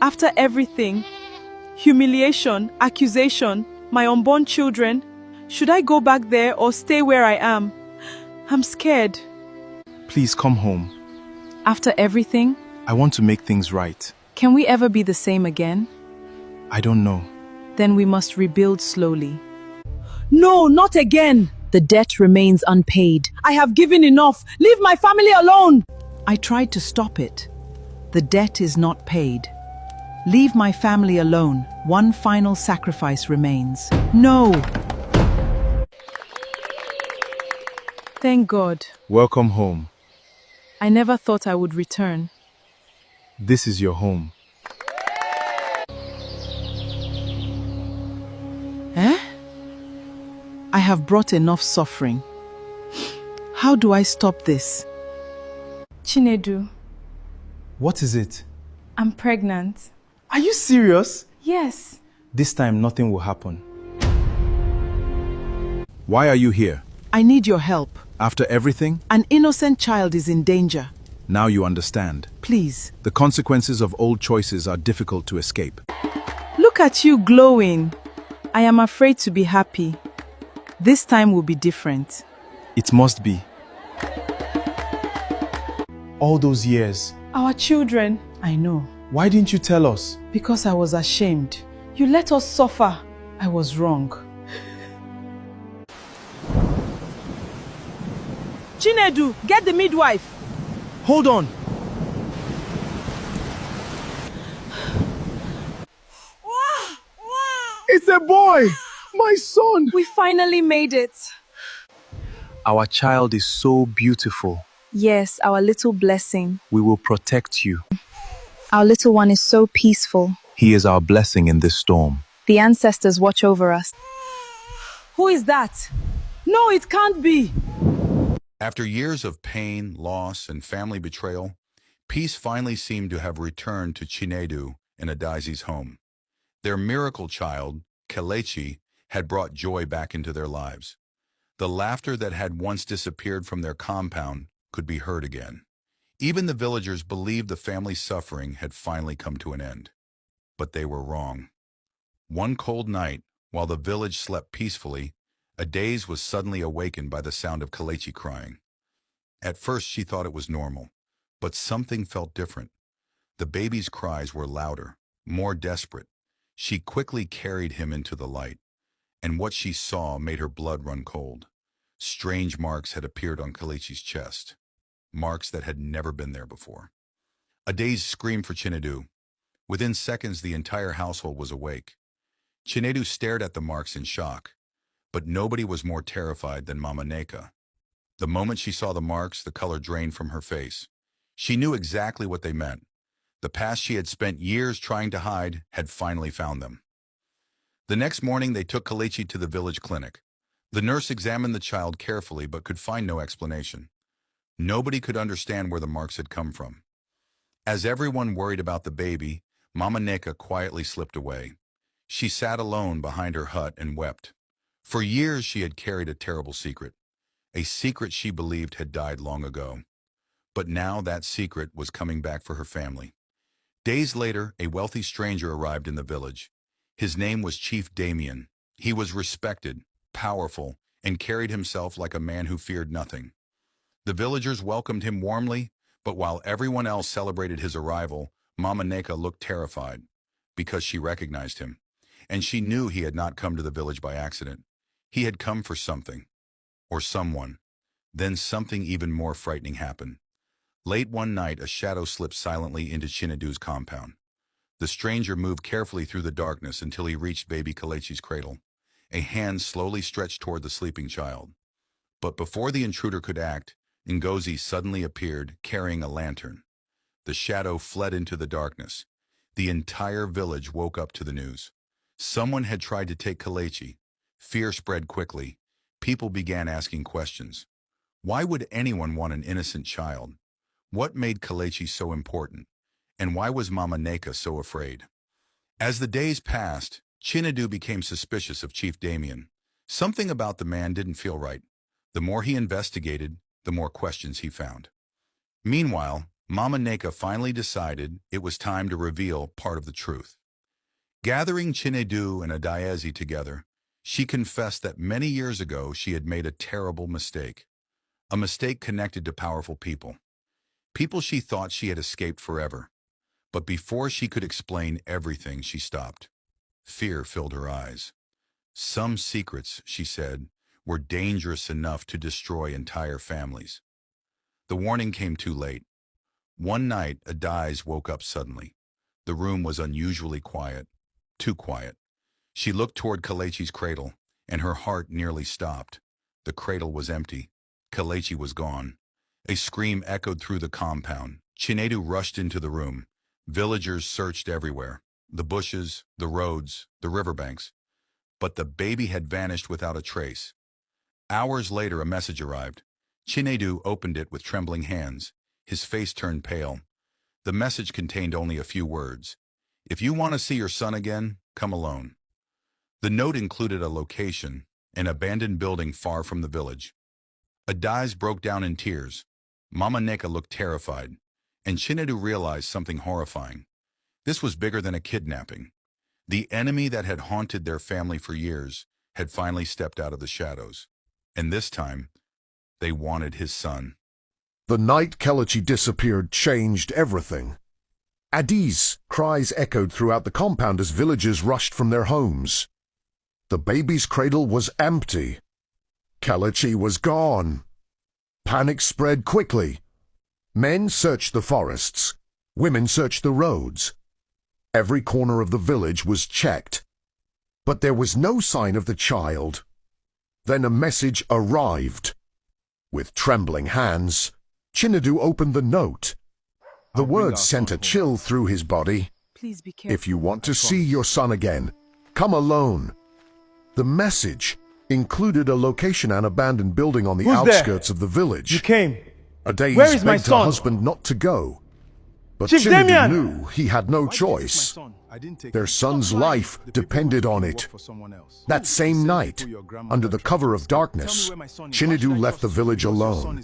After everything, humiliation, accusation, my unborn children, should I go back there or stay where I am? I'm scared. Please come home. After everything, I want to make things right. can we ever be the same again? I don't know. Then we must rebuild slowly. No, not again! The debt remains unpaid. I have given enough. Leave my family alone! I tried to stop it. The debt is not paid. Leave my family alone. One final sacrifice remains. No! Thank God. Welcome home. I never thought I would return. This is your home. Eh? I have brought enough suffering. How do I stop this? Chinedu, What is it? I'm pregnant. Are you serious? Yes. This time nothing will happen. Why are you here? I need your help. After everything, An innocent child is in danger. now you understand. Please. The consequences of old choices are difficult to escape. Look at you glowing. I am afraid to be happy. This time will be different. It must be. All those years, Our children. I know. why didn't you tell us? Because I was ashamed. You let us suffer. I was wrong. Chinedu, get the midwife. Hold on. It's a boy! My son! We finally made it. Our child is so beautiful. Yes, our little blessing. We will protect you. Our little one is so peaceful. He is our blessing in this storm. The ancestors watch over us. Who is that? No, it can't be. After years of pain, loss, and family betrayal, peace finally seemed to have returned to Chinedu and Adaizi's home. Their miracle child, Kelechi, had brought joy back into their lives. The laughter that had once disappeared from their compound could be heard again. Even the villagers believed the family's suffering had finally come to an end. But they were wrong. One cold night, while the village slept peacefully, Adaiz was suddenly awakened by the sound of Kelechi crying. At first she thought it was normal, but something felt different. The baby's cries were louder, more desperate. She quickly carried him into the light, and what she saw made her blood run cold. Strange marks had appeared on Kelechi's chest, marks that had never been there before. Adaiz screamed for Chinedu. Within seconds, the entire household was awake. Chinedu stared at the marks in shock, but nobody was more terrified than Mama Neka. The moment she saw the marks, the color drained from her face. She knew exactly what they meant. The past she had spent years trying to hide had finally found them. The next morning, they took Kelechi to the village clinic. The nurse examined the child carefully but could find no explanation. Nobody could understand where the marks had come from. As everyone worried about the baby, Mama Neka quietly slipped away. She sat alone behind her hut and wept. For years she had carried a terrible secret, a secret she believed had died long ago. But now that secret was coming back for her family. Days later, a wealthy stranger arrived in the village. His name was Chief Damian. He was respected, powerful, and carried himself like a man who feared nothing. The villagers welcomed him warmly, but while everyone else celebrated his arrival, Mama Neka looked terrified because she recognized him, and she knew he had not come to the village by accident. He had come for something, or someone. Then something even more frightening happened. Late one night, a shadow slipped silently into Chinedu's compound. The stranger moved carefully through the darkness until he reached baby Kelechi's cradle. A hand slowly stretched toward the sleeping child. But before the intruder could act, Ngozi suddenly appeared, carrying a lantern. The shadow fled into the darkness. The entire village woke up to the news. Someone had tried to take Kelechi. Fear spread quickly. People began asking questions. Why would anyone want an innocent child? What made Kelechi so important? And why was Mama Neka so afraid? As the days passed, Chinedu became suspicious of Chief Damian. Something about the man didn't feel right. The more he investigated, the more questions he found. Meanwhile, Mama Neka finally decided it was time to reveal part of the truth. Gathering Chinedu and Adaezi together, she confessed that many years ago she had made a terrible mistake. A mistake connected to powerful people. People she thought she had escaped forever. But before she could explain everything, she stopped. Fear filled her eyes. Some secrets, she said, were dangerous enough to destroy entire families. The warning came too late. One night, Adaeze woke up suddenly. The room was unusually quiet, too quiet. She looked toward Kelechi's cradle, and her heart nearly stopped. The cradle was empty. Kelechi was gone. A scream echoed through the compound. Chinedu rushed into the room. Villagers searched everywhere, the bushes, the roads, the riverbanks. But the baby had vanished without a trace. Hours later, a message arrived. Chinedu opened it with trembling hands. His face turned pale. The message contained only a few words. "If you want to see your son again, come alone." The note included a location, an abandoned building far from the village. Adaeze broke down in tears. Mama Neka looked terrified, and Chinedu realized something horrifying. This was bigger than a kidnapping. The enemy that had haunted their family for years had finally stepped out of the shadows. And this time, they wanted his son. The night Kelechi disappeared changed everything. Adaeze's cries echoed throughout the compound as villagers rushed from their homes. The baby's cradle was empty. Kelechi was gone. Panic spread quickly. Men searched the forests. Women searched the roads. Every corner of the village was checked. But there was no sign of the child. Then a message arrived. With trembling hands, Chinedu opened the note. The words sent a chill through his body. Please be careful. "If you want to see your son again, come alone." The message included a location, an abandoned building on the Who's there? outskirts of the village. You came. Adaeze Where is my begged her son? husband not to go. But Chief Chinedu Damian! knew he had no choice. Their son's life depended on it. That same night, under the cover of darkness, Chinedu left the village alone.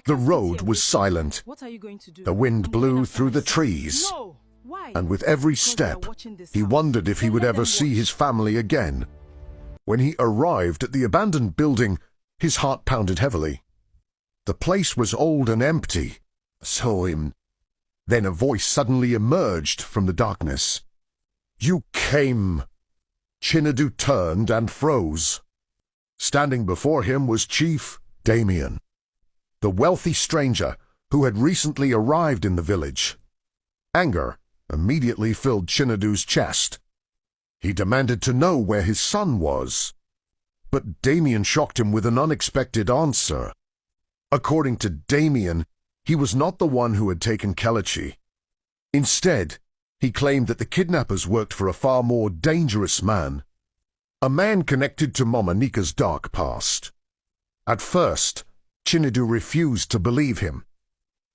The road was silent. What are you going to do? The wind blew through the trees. No. Why? And with every step, he wondered if he would ever see his family again. When he arrived at the abandoned building, his heart pounded heavily. The place was old and empty. Then a voice suddenly emerged from the darkness. "You came." Chinedu turned and froze. Standing before him was Chief Damian, the wealthy stranger who had recently arrived in the village. Anger immediately filled Chinedu's chest. He demanded to know where his son was. But Damian shocked him with an unexpected answer. According to Damian, he was not the one who had taken Kelechi. Instead, he claimed that the kidnappers worked for a far more dangerous man. A man connected to Mama Neka's dark past. At first, Chinedu refused to believe him.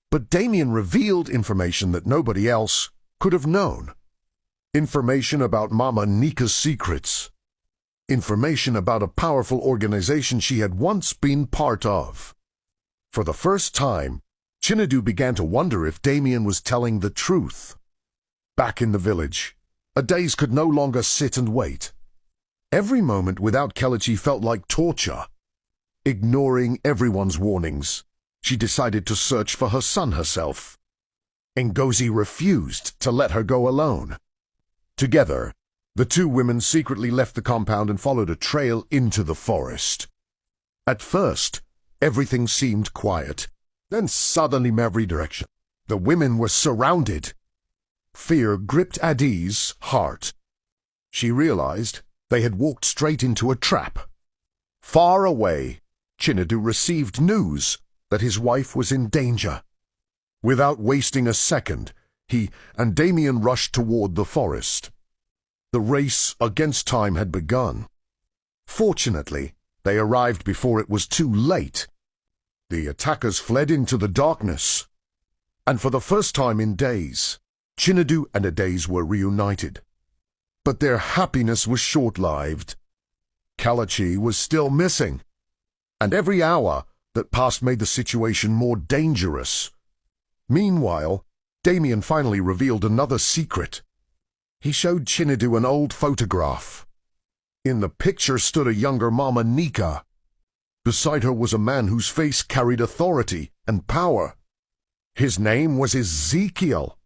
But Damian revealed information that nobody else could have known. Information about Mama Neka's secrets. Information about a powerful organization she had once been part of. For the first time, Chinedu began to wonder if Damian was telling the truth. Back in the village, Adaeze could no longer sit and wait. Every moment without Kelechi felt like torture. Ignoring everyone's warnings, she decided to search for her son herself. Ngozi refused to let her go alone. Together, the two women secretly left the compound and followed a trail into the forest. At first, everything seemed quiet. Then suddenly from every direction, the women were surrounded. Fear gripped Adaeze's heart. She realized they had walked straight into a trap. Far away, Chinedu received news that his wife was in danger. Without wasting a second, he and Damian rushed toward the forest. The race against time had begun. Fortunately, they arrived before it was too late. The attackers fled into the darkness. And for the first time in days, Chinedu and Adaeze were reunited. But their happiness was short-lived. Kelechi was still missing. And every hour that passed made the situation more dangerous. Meanwhile, Damian finally revealed another secret. He showed Chinedu an old photograph. In the picture stood a younger Mama Nika. Beside her was a man whose face carried authority and power. His name was Ezekiel.